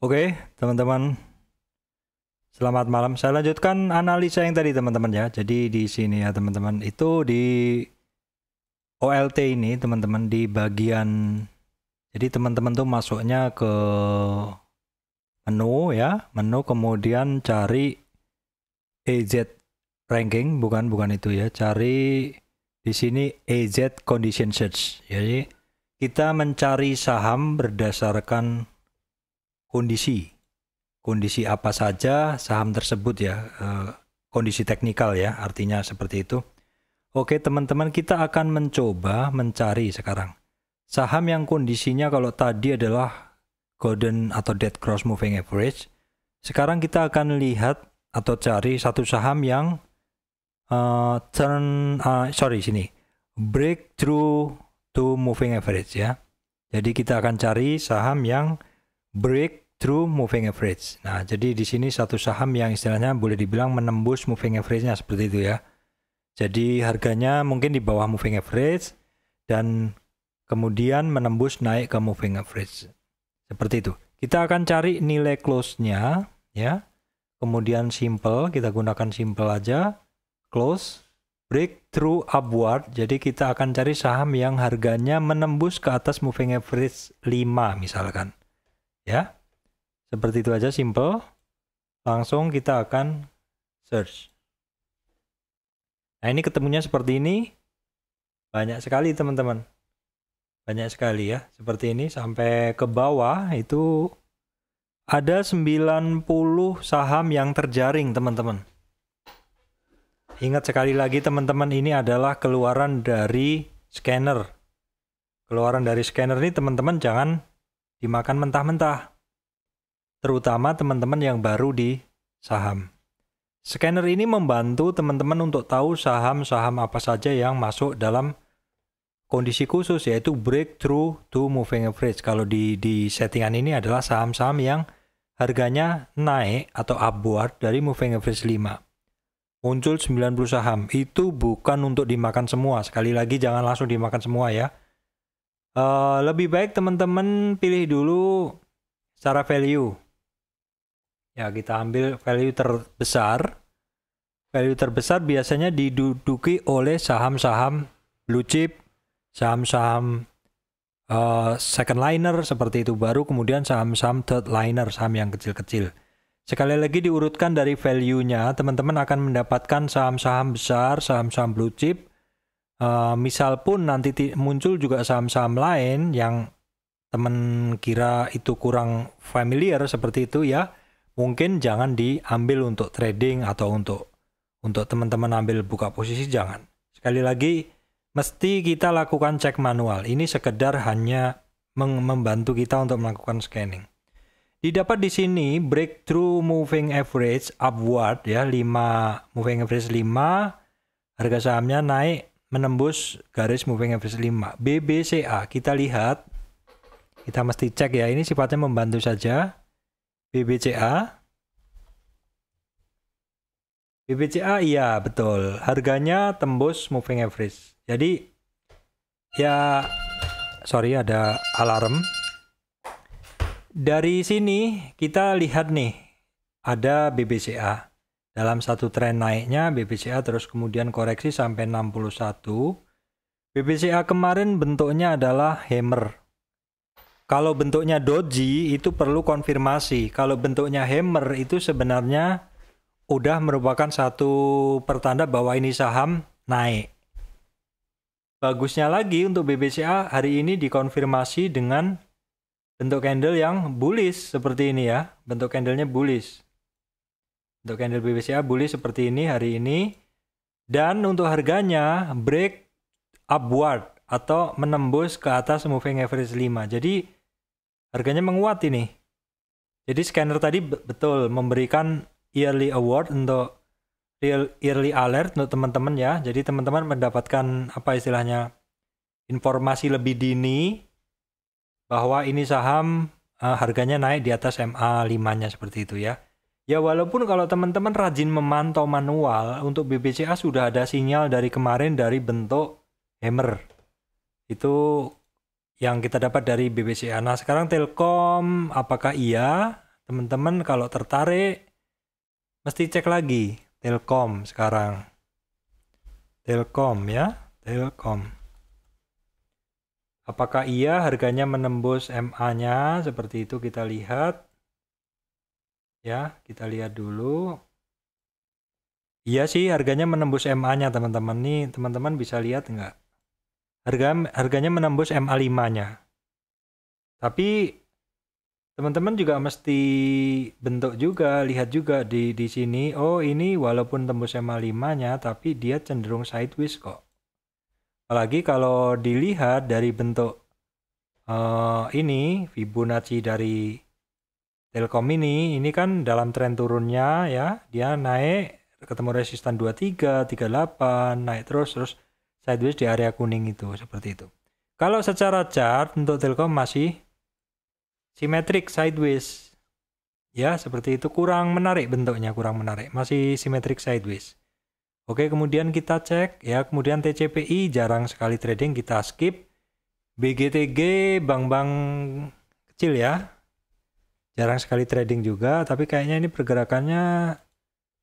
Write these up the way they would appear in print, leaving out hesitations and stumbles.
Oke, teman-teman, selamat malam. Saya lanjutkan analisa yang tadi, teman-teman ya. Jadi di sini ya, teman-teman, itu di OLT ini, teman-teman, di bagian, jadi teman-teman tuh masuknya ke menu ya, menu kemudian cari EZ ranking, bukan itu ya. Cari di sini EZ condition search. Jadi kita mencari saham berdasarkan kondisi apa saja saham tersebut ya, kondisi teknikal ya, artinya seperti itu. Oke teman-teman, kita akan mencoba mencari sekarang saham yang kondisinya kalau tadi adalah golden atau dead cross moving average. Sekarang kita akan lihat atau cari satu saham yang breakthrough to moving average ya. Jadi kita akan cari saham yang breakthrough moving average. Nah, jadi di sini satu saham yang istilahnya boleh dibilang menembus moving average-nya seperti itu ya. Jadi harganya mungkin di bawah moving average dan kemudian menembus naik ke moving average. Seperti itu. Kita akan cari nilai close-nya ya. Kemudian simple, kita gunakan simple aja. Close, breakthrough upward. Jadi kita akan cari saham yang harganya menembus ke atas moving average 5 misalkan. Ya, seperti itu aja, simple. Langsung kita akan search. Nah, ini ketemunya seperti ini. Banyak sekali teman-teman. Banyak sekali ya. Seperti ini sampai ke bawah itu ada 90 saham yang terjaring teman-teman. Ingat sekali lagi teman-teman, ini adalah keluaran dari scanner. Keluaran dari scanner ini teman-teman jangan dimakan mentah-mentah, terutama teman-teman yang baru di saham. Scanner ini membantu teman-teman untuk tahu saham-saham apa saja yang masuk dalam kondisi khusus, yaitu breakthrough to moving average. Kalau di settingan ini adalah saham-saham yang harganya naik atau upward dari moving average 5. Muncul 90 saham, itu bukan untuk dimakan semua. Sekali lagi jangan langsung dimakan semua ya. Lebih baik teman-teman pilih dulu secara value. Ya, kita ambil value terbesar. Value terbesar biasanya diduduki oleh saham-saham blue chip, saham-saham second liner seperti itu, baru kemudian saham-saham third liner, saham yang kecil-kecil. Sekali lagi diurutkan dari value-nya, teman-teman akan mendapatkan saham-saham besar, saham-saham blue chip. Misal pun nanti muncul juga saham-saham lain yang teman kira itu kurang familiar seperti itu ya, mungkin jangan diambil untuk trading atau untuk teman-teman ambil buka posisi, jangan. Sekali lagi mesti kita lakukan cek manual. Ini sekedar hanya membantu kita untuk melakukan scanning. Didapat di sini breakthrough moving average upward ya, 5 moving average 5, harga sahamnya naik menembus garis moving average 5. BBCA kita lihat, kita mesti cek ya, ini sifatnya membantu saja. BBCA iya betul, harganya tembus moving average. Jadi ya, sorry ada alarm. Dari sini kita lihat nih, ada BBCA. Dalam satu tren naiknya BBCA terus kemudian koreksi sampai 61. BBCA kemarin bentuknya adalah hammer. Kalau bentuknya doji itu perlu konfirmasi. Kalau bentuknya hammer itu sebenarnya udah merupakan satu pertanda bahwa ini saham naik. Bagusnya lagi untuk BBCA hari ini dikonfirmasi dengan bentuk candle yang bullish seperti ini ya. Bentuk candlenya bullish. Untuk candle BBCA bullish seperti ini hari ini. Dan untuk harganya break upward atau menembus ke atas moving average 5. Jadi harganya menguat ini. Jadi scanner tadi betul memberikan yearly award untuk yearly alert untuk teman-teman ya. Jadi teman-teman mendapatkan apa istilahnya, informasi lebih dini bahwa ini saham harganya naik di atas MA 5-nya seperti itu ya. Ya walaupun kalau teman-teman rajin memantau manual, untuk BBCA sudah ada sinyal dari kemarin dari bentuk hammer. Itu yang kita dapat dari BBCA. Nah sekarang Telkom apakah iya? teman-teman kalau tertarik mesti cek lagi Telkom sekarang. Telkom ya, Telkom. Apakah iya harganya menembus MA-nya? Seperti itu kita lihat. Ya, kita lihat dulu. Iya sih, harganya menembus MA-nya teman-teman. Nih, teman-teman bisa lihat nggak? Harganya menembus MA5-nya. Tapi teman-teman juga mesti bentuk juga, lihat juga di sini. Oh, ini walaupun tembus MA5-nya, tapi dia cenderung sideways kok. Apalagi kalau dilihat dari bentuk ini Fibonacci dari Telkom ini kan dalam tren turunnya ya, dia naik ketemu resistan 23, 38, naik terus sideways di area kuning itu, seperti itu. Kalau secara chart untuk Telkom masih simetrik sideways. Ya, seperti itu, kurang menarik bentuknya, kurang menarik. Masih simetrik sideways. Oke, kemudian kita cek ya, kemudian TCPI jarang sekali trading, kita skip. BGTG bank-bank kecil ya. Jarang sekali trading juga, tapi kayaknya ini pergerakannya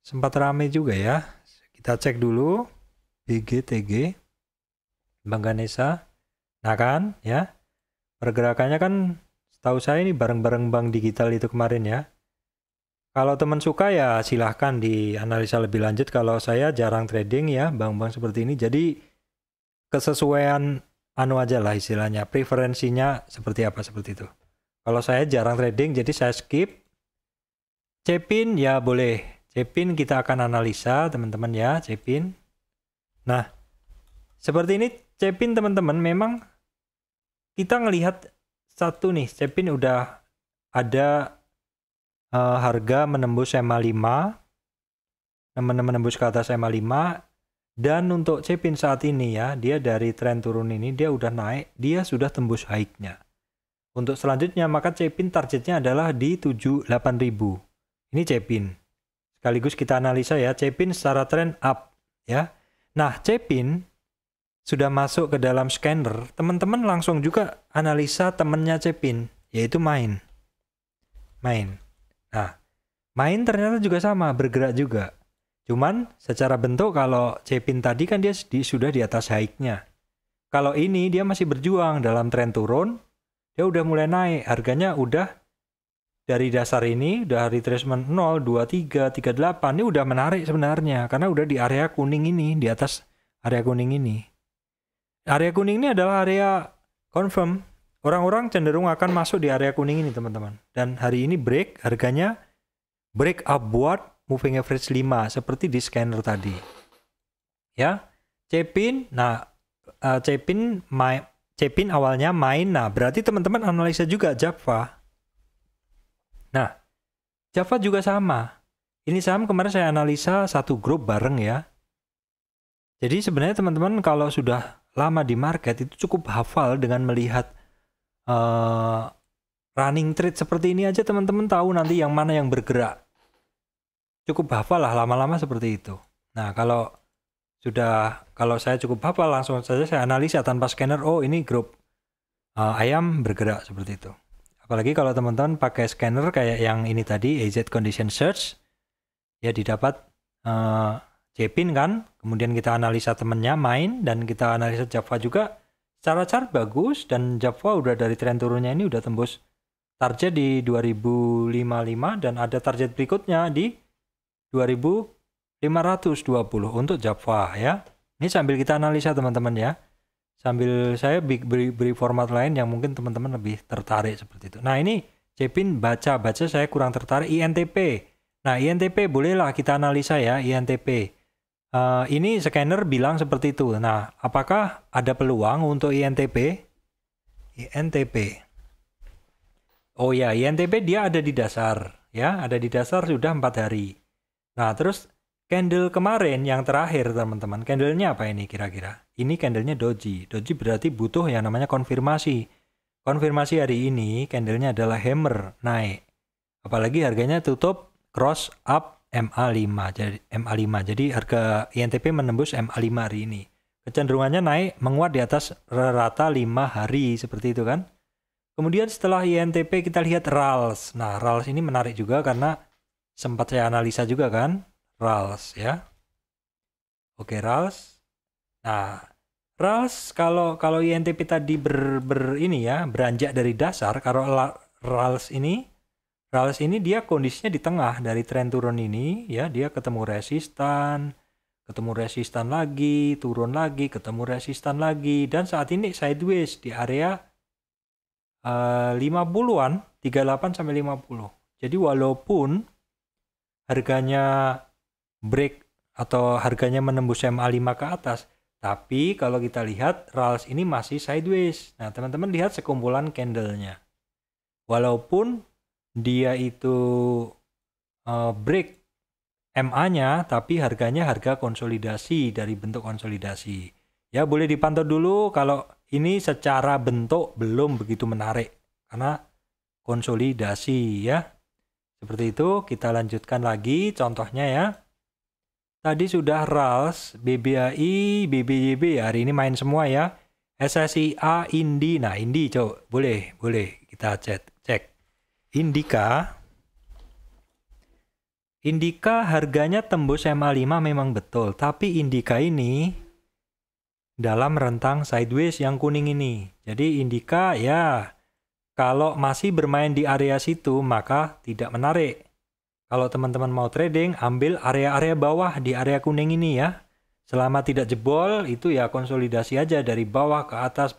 sempat ramai juga ya. Kita cek dulu BGTG Bank Ganesha. Nah kan ya, pergerakannya kan setahu saya ini bareng-bareng bank digital itu kemarin ya. Kalau teman suka ya silahkan dianalisa lebih lanjut. Kalau saya jarang trading ya bank-bank seperti ini. Jadi kesesuaian aja lah istilahnya, preferensinya seperti apa, seperti itu. Kalau saya jarang trading jadi saya skip. Cepin ya boleh. Cepin kita akan analisa teman-teman ya, Cepin. Nah, seperti ini Cepin teman-teman, memang kita ngelihat satu nih, Cepin udah ada harga menembus MA5, menembus ke atas MA5, dan untuk Cepin saat ini ya, dia dari tren turun ini dia udah naik, dia sudah tembus high-nya. Untuk selanjutnya maka Cepin targetnya adalah di 78.000. Ini Cepin. Sekaligus kita analisa ya, Cepin secara tren up ya. Nah, Cepin sudah masuk ke dalam scanner, teman-teman langsung juga analisa temennya Cepin, yaitu Main. Nah, Main ternyata juga sama, bergerak juga. Cuman secara bentuk kalau Cepin tadi kan dia sudah di atas high-nya. Kalau ini dia masih berjuang dalam tren turun, dia udah mulai naik, harganya udah dari dasar ini, udah retracement 0, 23, 38, ini udah menarik sebenarnya, karena udah di area kuning ini, di atas area kuning ini. Area kuning ini adalah area confirm. Orang-orang cenderung akan masuk di area kuning ini, teman-teman. Dan hari ini break, harganya break upward, moving average 5, seperti di scanner tadi. Ya, Cepin, nah, Cepin awalnya main, nah berarti teman-teman analisa juga Java. Nah, Java juga sama. Ini saham kemarin saya analisa satu grup bareng ya. Jadi sebenarnya teman-teman kalau sudah lama di market itu cukup hafal dengan melihat running trade seperti ini aja, teman-teman tahu nanti yang mana yang bergerak. Cukup hafal lah lama-lama seperti itu. Nah, kalau saya cukup hafal, langsung saja saya analisa tanpa scanner, oh ini grup ayam bergerak seperti itu. Apalagi kalau teman-teman pakai scanner kayak yang ini tadi, AZ Condition Search, ya didapat Cepin kan, kemudian kita analisa temennya Main, dan kita analisa Java juga. Secara chart bagus, dan Java udah dari tren turunnya ini udah tembus target di 2055, dan ada target berikutnya di 2520 untuk Java ya. Ini sambil kita analisa teman-teman ya. Sambil saya beri format lain yang mungkin teman-teman lebih tertarik seperti itu. Nah, ini Cepin baca saya kurang tertarik. INTP. Nah, INTP bolehlah kita analisa ya, INTP. Ini scanner bilang seperti itu. Nah, apakah ada peluang untuk INTP? INTP. Oh ya, INTP dia ada di dasar ya, ada di dasar sudah 4 hari. Nah, terus candle kemarin yang terakhir teman-teman, candlenya apa ini kira-kira? Ini candlenya doji. Doji berarti butuh yang namanya konfirmasi. Konfirmasi hari ini candlenya adalah hammer naik. Apalagi harganya tutup cross up MA5. Jadi harga INTP menembus MA5 hari ini. Kecenderungannya naik menguat di atas rata 5 hari seperti itu kan. Kemudian setelah INTP kita lihat RALS. Nah, RALS ini menarik juga karena sempat saya analisa juga kan, RALS ya. Oke, RALS. Nah, RALS kalau INTP tadi ini ya, beranjak dari dasar, kalau RALS ini dia kondisinya di tengah dari tren turun ini ya, dia ketemu resistan lagi, turun lagi, ketemu resistan lagi, dan saat ini sideways di area 50-an, 38 sampai 50. Jadi walaupun harganya break atau harganya menembus MA5 ke atas, tapi kalau kita lihat RALS ini masih sideways. Nah, teman-teman lihat sekumpulan candlenya. Walaupun dia itu break MA-nya, tapi harganya harga konsolidasi dari bentuk konsolidasi. Ya, boleh dipantau dulu kalau ini secara bentuk belum begitu menarik karena konsolidasi ya. Seperti itu, kita lanjutkan lagi contohnya ya. Tadi sudah RALS, BBAI, BBYB hari ini main semua ya. SSIA, INDI. Nah, INDI coba boleh kita cek. Indika harganya tembus MA5 memang betul, tapi Indika ini dalam rentang sideways yang kuning ini. Jadi Indika ya kalau masih bermain di area situ maka tidak menarik. Kalau teman-teman mau trading, ambil area-area bawah di area kuning ini ya. Selama tidak jebol itu ya konsolidasi aja dari bawah ke atas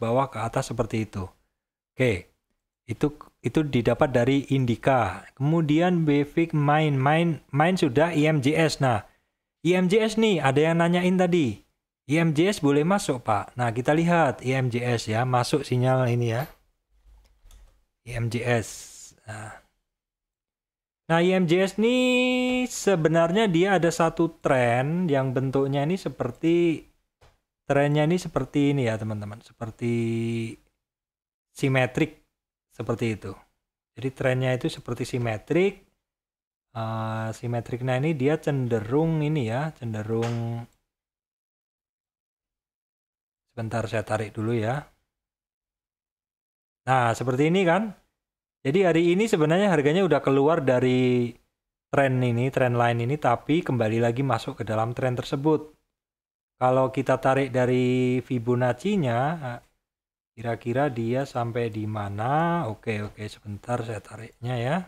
seperti itu. Oke. Itu didapat dari Indika. Kemudian BFIX main sudah IMJS. Nah, IMJS nih ada yang nanyain tadi. IMJS boleh masuk, Pak. Nah, kita lihat IMJS ya, masuk sinyal ini ya. IMJS. Nah, IMJS ini sebenarnya dia ada satu tren yang bentuknya ini seperti trennya ini seperti ini ya, teman-teman. Seperti simetrik. Seperti itu. Jadi trennya itu seperti simetrik. Simetrik. Nah ini dia cenderung ini ya. Cenderung. Sebentar saya tarik dulu ya. Nah seperti ini kan. Jadi hari ini sebenarnya harganya udah keluar dari tren line ini. Tapi kembali lagi masuk ke dalam tren tersebut. Kalau kita tarik dari Fibonacci-nya. Kira-kira dia sampai di mana? Oke, sebentar saya tariknya ya.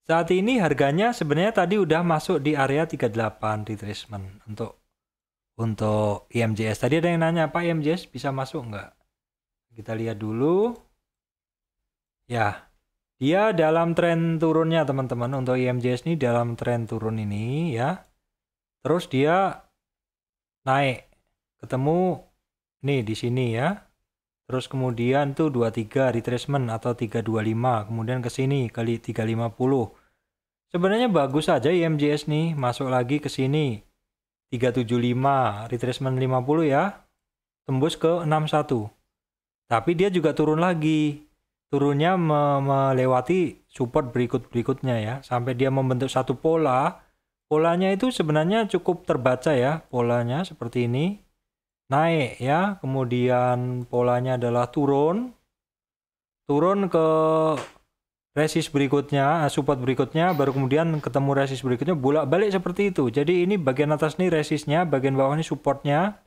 Saat ini harganya sebenarnya tadi udah masuk di area 38 retracement untuk IMJS. Tadi ada yang nanya, Pak IMJS bisa masuk nggak? Kita lihat dulu. Ya, dia dalam tren turunnya teman-teman. Untuk IMJS ini dalam tren turun ini ya. Terus dia naik ketemu nih di sini ya, terus kemudian tuh 23 retracement atau 325, kemudian ke sini kali 350. Sebenarnya bagus saja IMJS nih, masuk lagi ke sini 375 retracement 50 ya, tembus ke 61. Tapi dia juga turun lagi, turunnya melewati support berikutnya ya, sampai dia membentuk satu pola. Polanya itu sebenarnya cukup terbaca ya, polanya seperti ini. Naik ya, kemudian polanya adalah turun ke resist berikutnya, support berikutnya, baru kemudian ketemu resist berikutnya, bolak-balik seperti itu. Jadi ini bagian atas nih resistnya, bagian bawah ini supportnya.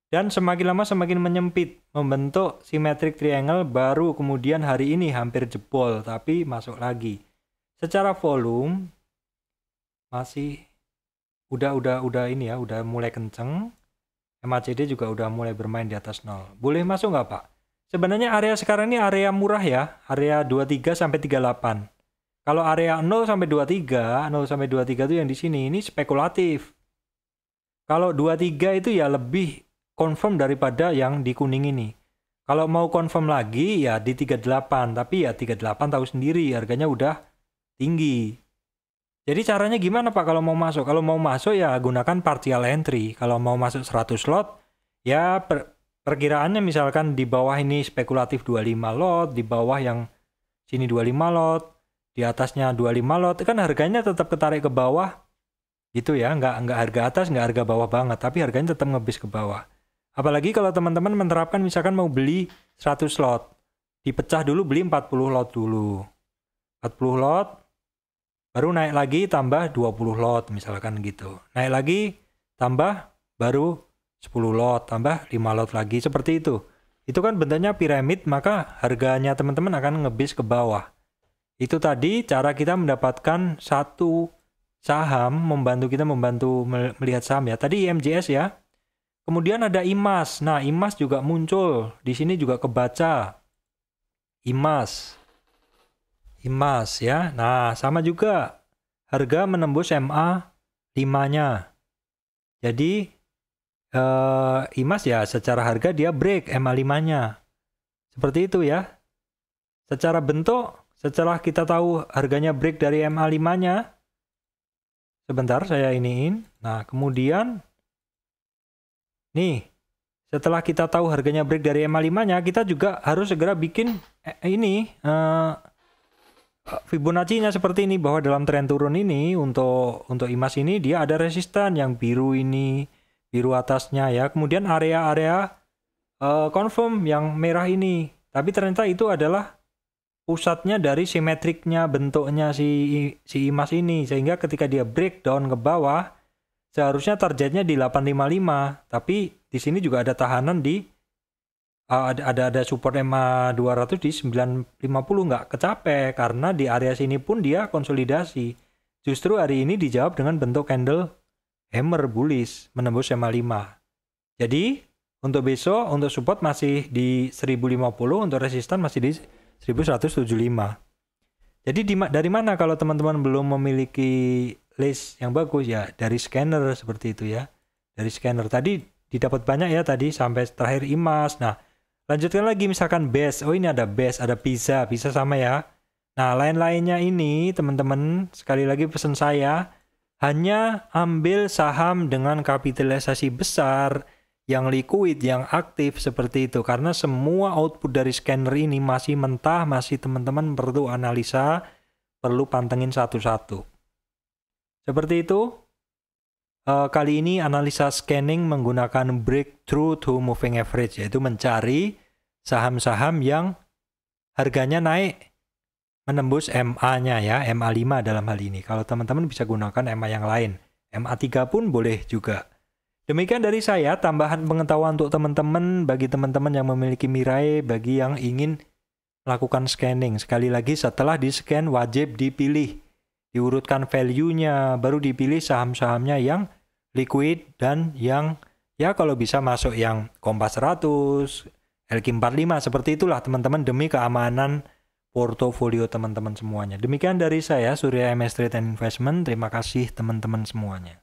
Dan semakin lama semakin menyempit, membentuk symmetric triangle, baru kemudian hari ini hampir jebol, tapi masuk lagi. Secara volume masih udah ini ya, udah mulai kenceng. MACD juga udah mulai bermain di atas 0. Boleh masuk nggak Pak? Sebenarnya area sekarang ini area murah ya, area 23 sampai 38. Kalau area 0 sampai 23 itu yang di sini, ini spekulatif. Kalau 23 itu ya lebih confirm daripada yang di kuning ini. Kalau mau confirm lagi ya di 38, tapi ya 38 tahu sendiri harganya udah tinggi. Jadi caranya gimana Pak kalau mau masuk? Kalau mau masuk ya gunakan partial entry. Kalau mau masuk 100 lot ya perkiraannya misalkan di bawah ini spekulatif 25 lot, di bawah yang sini 25 lot, di atasnya 25 lot, kan harganya tetap ketarik ke bawah gitu ya, nggak harga atas, nggak harga bawah banget, tapi harganya tetap ngebis ke bawah. Apalagi kalau teman-teman menerapkan misalkan mau beli 100 lot. Dipecah dulu beli 40 lot dulu. 40 lot, baru naik lagi tambah 20 lot misalkan gitu. Naik lagi tambah baru 10 lot, tambah 5 lot lagi, seperti itu. Itu kan bentuknya piramid, maka harganya teman-teman akan ngebis ke bawah. Itu tadi cara kita mendapatkan satu saham, kita membantu melihat saham ya. Tadi IMJS ya. Kemudian ada IMAS. Nah, IMAS juga muncul. Di sini juga kebaca. IMAS ya. Nah, sama juga. Harga menembus MA 5-nya. Jadi, IMAS ya secara harga dia break MA 5-nya. Seperti itu ya. Secara bentuk, setelah kita tahu harganya break dari MA 5-nya, sebentar saya iniin. Nah, kemudian nih, setelah kita tahu harganya break dari MA 5-nya, kita juga harus segera bikin Fibonacci-nya seperti ini, bahwa dalam tren turun ini untuk IMAS ini dia ada resisten yang biru ini, biru atasnya ya. Kemudian area-area confirm yang merah ini. Tapi ternyata itu adalah pusatnya dari simetriknya bentuknya si IMAS ini, sehingga ketika dia breakdown ke bawah seharusnya targetnya di 855, tapi di sini juga ada tahanan di ada support MA 200 di 950, nggak kecapai karena di area sini pun dia konsolidasi. Justru hari ini dijawab dengan bentuk candle hammer bullish menembus MA 5. Jadi untuk besok untuk support masih di 1050, untuk resisten masih di 1175. Jadi dari mana kalau teman-teman belum memiliki list yang bagus ya? Dari scanner seperti itu ya. Dari scanner tadi didapat banyak ya tadi sampai terakhir IMAS. Nah, lanjutkan lagi misalkan BES. Oh, ini ada BES, ada PISA sama ya. Nah, lain-lainnya ini teman-teman, sekali lagi pesan saya, hanya ambil saham dengan kapitalisasi besar, yang liquid, yang aktif seperti itu. Karena semua output dari scanner ini masih mentah, masih teman-teman perlu analisa, perlu pantengin satu-satu. Seperti itu. Kali ini analisa scanning menggunakan breakthrough to moving average, yaitu mencari saham-saham yang harganya naik menembus MA-nya ya, MA 5 dalam hal ini. Kalau teman-teman bisa gunakan MA yang lain, MA 3 pun boleh juga. Demikian dari saya, tambahan pengetahuan untuk teman-teman, bagi teman-teman yang memiliki Mirai, bagi yang ingin melakukan scanning. Sekali lagi, setelah di-scan wajib dipilih, diurutkan value-nya, baru dipilih saham-sahamnya yang liquid dan yang ya kalau bisa masuk yang Kompas 100, LQ45, seperti itulah teman-teman, demi keamanan portofolio teman-teman semuanya. Demikian dari saya, Surya MS Trade and Investment. Terima kasih teman-teman semuanya.